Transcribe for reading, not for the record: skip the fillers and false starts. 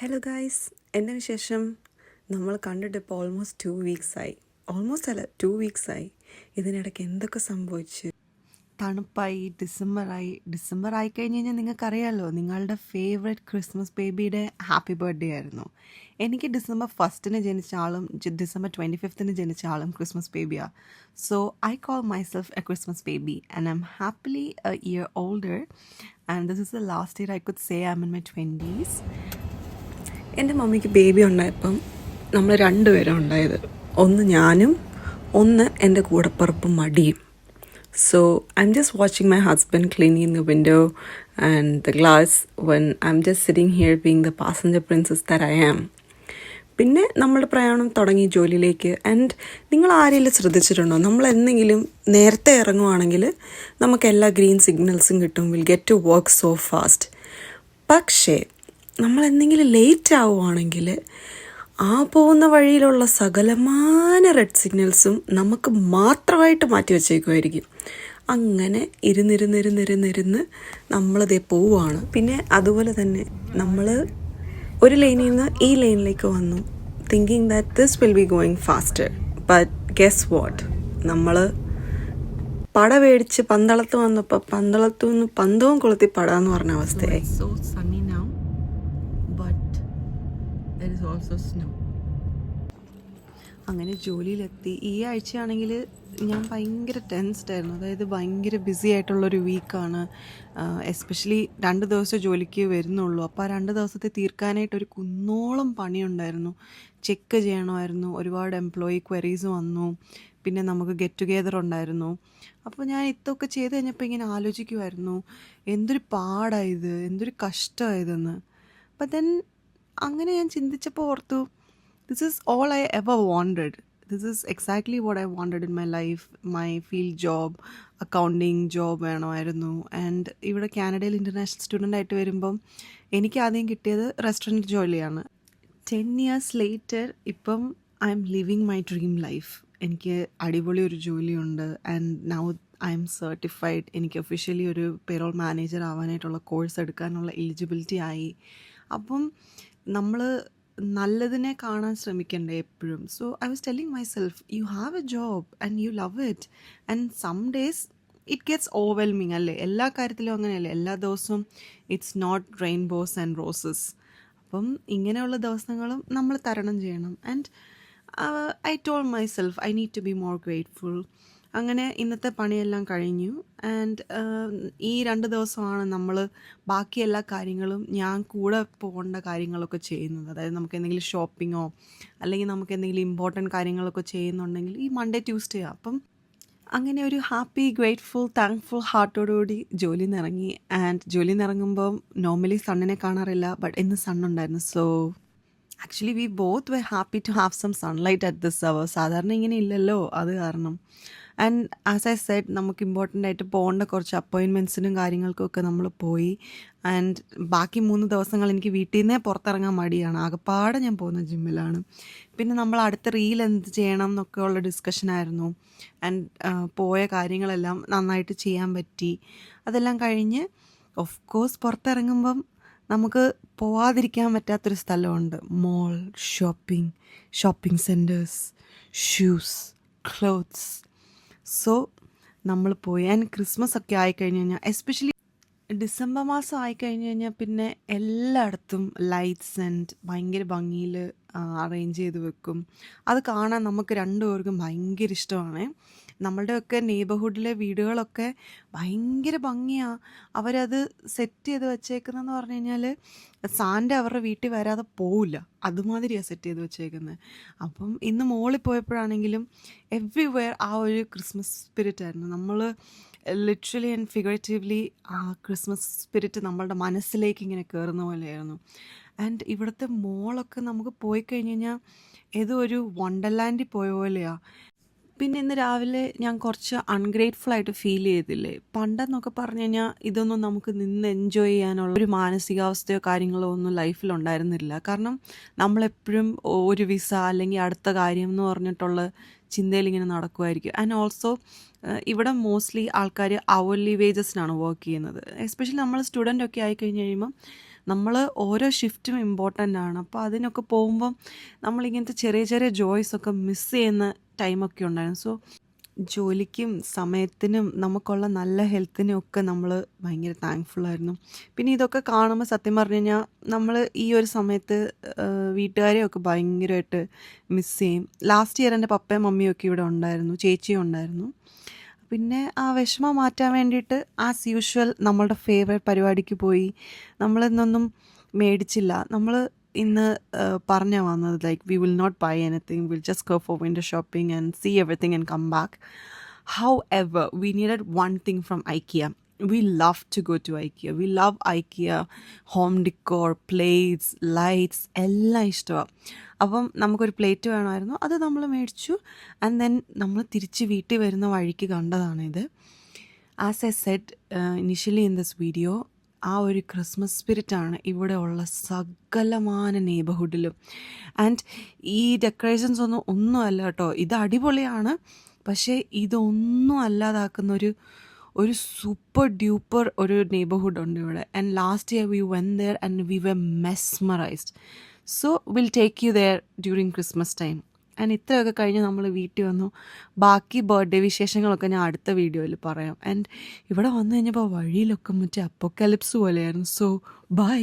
Hello guys, എൻ്റെ വിശേഷം. നമ്മൾ കണ്ടിട്ട് ഇപ്പോൾ ഓൾമോസ്റ്റ് 2 വീക്സായി. ഓൾമോസ്റ്റ് അല്ല, 2 വീക്സായി. ഇതിനിടയ്ക്ക് എന്തൊക്കെ സംഭവിച്ചു. തണുപ്പായി, ഡിസംബർ ആയി കഴിഞ്ഞ് കഴിഞ്ഞാൽ നിങ്ങൾക്കറിയാമല്ലോ, നിങ്ങളുടെ ഫേവറേറ്റ് ക്രിസ്മസ് ബേബിയുടെ ഹാപ്പി ബർത്ത്ഡേ ആയിരുന്നു. എനിക്ക് ഡിസംബർ 1 ജനിച്ച ആളും ഡിസംബർ 25 ജനിച്ച ആളും ക്രിസ്മസ് ബേബിയാണ്. So I call myself a Christmas baby and I am happily a year older and this is the last year I could say I am in my 20s. എൻ്റെ മമ്മിക്ക് baby ഉണ്ടായപ്പം നമ്മൾ 2 പേരാണ് ഉണ്ടായത്. ഒന്ന് ഞാനും ഒന്ന് എൻ്റെ കൂടപ്പിറപ്പും മടിയും. So I'm just watching my husband cleaning the window and the glass when I'm just sitting here being the passenger princess that I am. പിന്നെ നമ്മുടെ പ്രയാണം തുടങ്ങി ജോലിയിലേക്ക്. ആൻഡ് നിങ്ങൾ ആരെങ്കിലും ശ്രദ്ധിച്ചിട്ടുണ്ടോ, നമ്മൾ എന്തെങ്കിലും നേരത്തെ ഇറങ്ങുവാണെങ്കിൽ നമുക്ക് എല്ലാ ഗ്രീൻ സിഗ്നൽസും കിട്ടും, will get to work so fast. പക്ഷേ നമ്മൾ എന്തെങ്കിലും ലേറ്റ് ആവുകയാണെങ്കിൽ ആ പോകുന്ന വഴിയിലുള്ള സകലമാന റെഡ് സിഗ്നൽസും നമുക്ക് മാത്രമായിട്ട് മാറ്റി വച്ചേക്കുമായിരിക്കും. അങ്ങനെ ഇരുന്നിരുന്ന് നമ്മളതേ പോവുകയാണ്. പിന്നെ അതുപോലെ തന്നെ നമ്മൾ ഒരു ലൈനിൽ നിന്ന് ഈ ലൈനിലേക്ക് വന്നു, thinking that this will be going faster. But guess what, നമ്മൾ പട മേടിച്ച് പന്തളത്ത് വന്നപ്പോൾ പന്തളത്തു നിന്ന് പന്തവും കൊളുത്തി പടാന്ന് പറഞ്ഞ അവസ്ഥയായി. So Sunny now but there is also snow. അങ്ങനെ ജോലിയിലെത്തി. ഈ ആഴ്ചയാണെങ്കിൽ ഞാൻ ഭയങ്കര ടെൻസ്ഡ് ആയിരുന്നു. അതായത് ഭയങ്കര ബിസി ആയിട്ടുള്ളൊരു വീക്കാണ്. എസ്പെഷ്യലി 2 ദിവസം ജോലിക്ക് വരുന്നുള്ളൂ. അപ്പോൾ ആ 2 ദിവസത്തെ തീർക്കാനായിട്ടൊരു കുന്നോളം പണിയുണ്ടായിരുന്നു. ചെക്ക് ചെയ്യണമായിരുന്നു, ഒരുപാട് എംപ്ലോയി ക്വയറീസ് വന്നു, പിന്നെ നമുക്ക് ഗെറ്റ് ടുഗെദർ ഉണ്ടായിരുന്നു. അപ്പോൾ ഞാൻ ഇതൊക്കെ ചെയ്ത് കഴിഞ്ഞപ്പോൾ ഇങ്ങനെ ആലോചിക്കുമായിരുന്നു, എന്തൊരു പാടായത്, എന്തൊരു കഷ്ടമായതെന്ന്. അപ്പം ദെൻ അങ്ങനെ ഞാൻ ചിന്തിച്ചപ്പോൾ ഓർത്തു, this is all I ever wanted. This is exactly what I wanted in my life. My field job, accounting job വേണമായിരുന്നു. ആൻഡ് ഇവിടെ കാനഡയിൽ ഇൻ്റർനാഷണൽ സ്റ്റുഡൻ്റ് ആയിട്ട് വരുമ്പം എനിക്ക് ആദ്യം കിട്ടിയത് റെസ്റ്റോറൻറ്റ് ജോലിയാണ്. 10 years ലേറ്റർ ഇപ്പം I am living my dream life. എനിക്ക് അടിപൊളി ഒരു ജോലിയുണ്ട്. And now I am certified. എനിക്ക് ഒഫീഷ്യലി ഒരു പേറോൾ മാനേജർ ആവാനായിട്ടുള്ള കോഴ്സ് എടുക്കാനുള്ള എലിജിബിലിറ്റി ആയി. അപ്പം നമ്മൾ നല്ലതിനെ കാണാൻ ശ്രമിക്കണ്ടേ എപ്പോഴും. So I was telling myself, you have a job and you love it. And some days it gets overwhelming അല്ലേ, എല്ലാ കാര്യത്തിലും അങ്ങനെയല്ലേ, എല്ലാ ദിവസവും it's not rainbows and roses. അപ്പം ഇങ്ങനെയുള്ള ദിവസങ്ങളും നമ്മൾ തരണം ചെയ്യണം. And I told myself I need to be more grateful. അങ്ങനെ ഇന്നത്തെ പണിയെല്ലാം കഴിഞ്ഞു. ആൻഡ് ഈ 2 ദിവസമാണ് നമ്മൾ ബാക്കി എല്ലാ കാര്യങ്ങളും, ഞാൻ കൂടെ പോകേണ്ട കാര്യങ്ങളൊക്കെ ചെയ്യുന്നത്. അതായത് നമുക്ക് എന്തെങ്കിലും ഷോപ്പിങ്ങോ അല്ലെങ്കിൽ നമുക്ക് എന്തെങ്കിലും ഇമ്പോർട്ടൻറ്റ് കാര്യങ്ങളൊക്കെ ചെയ്യുന്നുണ്ടെങ്കിൽ ഈ മൺഡേ ട്യൂസ്ഡേ. അപ്പം അങ്ങനെ ഒരു ഹാപ്പി, ഗ്രേറ്റ്ഫുൾ, താങ്ക്ഫുൾ ഹാർട്ടോടുകൂടി ജോലിയിൽ നിന്ന് ഇറങ്ങി. ആൻഡ് ജോലിയിൽ നിന്ന് ഇറങ്ങുമ്പോൾ നോർമലി സണ്ണിനെ കാണാറില്ല, ബട്ട് ഇന്ന് സണ്ണുണ്ടായിരുന്നു. So actually we both we happy to have some sunlight at this hour. സാധാരണ ഇങ്ങനെ ഇല്ലല്ലോ, അത് കാരണം. ആൻഡ് ആസ് ഐ സെഡ്, നമുക്ക് ഇമ്പോർട്ടൻ്റ് ആയിട്ട് പോകേണ്ട കുറച്ച് അപ്പോയിൻമെൻറ്റ്സിനും കാര്യങ്ങൾക്കൊക്കെ നമ്മൾ പോയി. ആൻഡ് ബാക്കി 3 ദിവസങ്ങൾ എനിക്ക് വീട്ടിൽ നിന്നേ പുറത്തിറങ്ങാൻ മടിയാണ്. ആകെപ്പാടെ ഞാൻ പോകുന്ന ജിമ്മിലാണ്. പിന്നെ നമ്മൾ അടുത്ത റീൽ എന്ത് ചെയ്യണം എന്നൊക്കെ ഉള്ള ഡിസ്കഷനായിരുന്നു. ആൻഡ് പോയ കാര്യങ്ങളെല്ലാം നന്നായിട്ട് ചെയ്യാൻ പറ്റി. അതെല്ലാം കഴിഞ്ഞ് ഓഫ് കോഴ്സ് പുറത്തിറങ്ങുമ്പം നമുക്ക് പോവാതിരിക്കാൻ പറ്റാത്തൊരു സ്ഥലമുണ്ട്, mall, shopping centres, shoes, clothes. So നമ്മൾ പോയി. ആൻഡ് ക്രിസ്മസ് ഒക്കെ ആയിക്കഴിഞ്ഞ് കഴിഞ്ഞാൽ, എസ്പെഷ്യലി ഡിസംബർ മാസം ആയിക്കഴിഞ്ഞ് കഴിഞ്ഞാൽ പിന്നെ എല്ലായിടത്തും ലൈറ്റ്സ് ആൻഡ് ഭയങ്കര ഭംഗിയിൽ അറേഞ്ച് ചെയ്ത് വെക്കും. അത് കാണാൻ നമുക്ക് 2 പേർക്കും ഭയങ്കര ഇഷ്ടമാണ്. നമ്മളുടെയൊക്കെ നെയ്ബർഹുഡിലെ വീടുകളൊക്കെ ഭയങ്കര ഭംഗിയാണ്. അവരത് സെറ്റ് ചെയ്ത് വെച്ചേക്കുന്നതെന്ന് പറഞ്ഞു കഴിഞ്ഞാൽ സാൻഡ അവരുടെ വീട്ടിൽ വരാതെ പോവില്ല, അതുമാതിരിയാണ് സെറ്റ് ചെയ്ത് വെച്ചേക്കുന്നത്. അപ്പം ഇന്ന് മോളിൽ പോയപ്പോഴാണെങ്കിലും എവ്രിവെയർ ആ ഒരു ക്രിസ്മസ് സ്പിരിറ്റ് ആയിരുന്നു. നമ്മൾ ലിറ്ററലി ആൻഡ് ഫിഗറേറ്റീവ്ലി ആ ക്രിസ്മസ് സ്പിരിറ്റ് നമ്മളുടെ മനസ്സിലേക്ക് ഇങ്ങനെ കയറുന്ന പോലെയായിരുന്നു. ആൻഡ് ഇവിടുത്തെ മോളൊക്കെ നമുക്ക് പോയി കഴിഞ്ഞ് കഴിഞ്ഞാൽ ഏതോ ഒരു വണ്ടർലാൻഡിൽ പോയ പോലെയാണ്. പിന്നെ ഇന്ന് രാവിലെ ഞാൻ കുറച്ച് അൺഗ്രേറ്റ്ഫുള്ളായിട്ട് ഫീൽ ചെയ്തില്ലേ. പണ്ടെന്നൊക്കെ പറഞ്ഞു കഴിഞ്ഞാൽ ഇതൊന്നും നമുക്ക് നിന്ന് എൻജോയ് ചെയ്യാനുള്ള ഒരു മാനസികാവസ്ഥയോ കാര്യങ്ങളോ ഒന്നും ലൈഫിലുണ്ടായിരുന്നില്ല. കാരണം നമ്മളെപ്പോഴും ഒരു വിസ അല്ലെങ്കിൽ അടുത്ത കാര്യം എന്ന് പറഞ്ഞിട്ടുള്ള ചിന്തയിലിങ്ങനെ നടക്കുമായിരിക്കും. ആൻഡ് ഓൾസോ ഇവിടെ മോസ്റ്റ്ലി ആൾക്കാർ അവർലി വേജസിനാണ് വർക്ക് ചെയ്യുന്നത്. എസ്പെഷ്യലി നമ്മൾ സ്റ്റുഡൻ്റ് ഒക്കെ ആയിക്കഴിഞ്ഞ് കഴിയുമ്പം നമ്മൾ ഓരോ ഷിഫ്റ്റും ഇമ്പോർട്ടൻ്റ് ആണ്. അപ്പോൾ അതിനൊക്കെ പോകുമ്പം നമ്മളിങ്ങനത്തെ ചെറിയ ചെറിയ ജോയ്സൊക്കെ മിസ് ചെയ്യുന്ന ടൈമൊക്കെ ഉണ്ടായിരുന്നു. സോ ജോലിക്കും സമയത്തിനും നമുക്കുള്ള നല്ല ഹെൽത്തിനും ഒക്കെ നമ്മൾ ഭയങ്കര താങ്ക്ഫുള്ളായിരുന്നു. പിന്നെ ഇതൊക്കെ കാണുമ്പോൾ സത്യം പറഞ്ഞു കഴിഞ്ഞാൽ നമ്മൾ ഈ ഒരു സമയത്ത് വീട്ടുകാരെയൊക്കെ ഭയങ്കരമായിട്ട് മിസ് ചെയ്യും. ലാസ്റ്റ് ഇയർ എൻ്റെ പപ്പയും മമ്മിയും ഒക്കെ ഇവിടെ ഉണ്ടായിരുന്നു, ചേച്ചിയും ഉണ്ടായിരുന്നു. പിന്നെ ആ വിഷമം മാറ്റാൻ വേണ്ടിയിട്ട് ആസ് യൂഷ്വൽ നമ്മളുടെ ഫേവറേറ്റ് പരിപാടിക്ക് പോയി. നമ്മളിന്നൊന്നും മേടിച്ചില്ല. നമ്മൾ ഇന്ന് പറഞ്ഞാൽ വന്നത് like we will not buy anything, will just go for window shopping and see everything and come back. However we needed one thing from IKEA. We love to go to IKEA. We love IKEA home decor, plates, lights എല്ലാം ഇഷ്ടമാണ്. അപ്പം നമുക്കൊരു plate വേണമായിരുന്നു, അത് നമ്മൾ മേടിച്ചു. And then നമ്മൾ തിരിച്ച് വീട്ടിൽ വരുന്ന വഴിക്ക് കണ്ടതാണിത്. As I said initially in this video, ആ ഒരു ക്രിസ്മസ് സ്പിരിറ്റാണ് ഇവിടെ ഉള്ള സകലമാന നെയ്ബർഹുഡിലും. ആൻഡ് ഈ ഡെക്കറേഷൻസ് ഒന്നും അല്ല കേട്ടോ, ഇത് അടിപൊളിയാണ്. പക്ഷേ ഇതൊന്നും അല്ലാതാക്കുന്ന ഒരു സൂപ്പർ ഡ്യൂപ്പർ ഒരു നെയ്ബർഹുഡ് ഉണ്ട് ഇവിടെ. And last year we went there and we were mesmerised. So will take you there during Christmas time. And ഇത്രയൊക്കെ കഴിഞ്ഞ് നമ്മൾ വീട്ടിൽ വന്നു. ബാക്കി ബർത്ത്ഡേ വിശേഷങ്ങളൊക്കെ ഞാൻ അടുത്ത വീഡിയോയിൽ പറയാം. ആൻഡ് ഇവിടെ വന്നു കഴിഞ്ഞപ്പോൾ വഴിയിലൊക്കെ മറ്റേ അപ്പോക്കലിപ്സ് പോലെയായിരുന്നു. So by.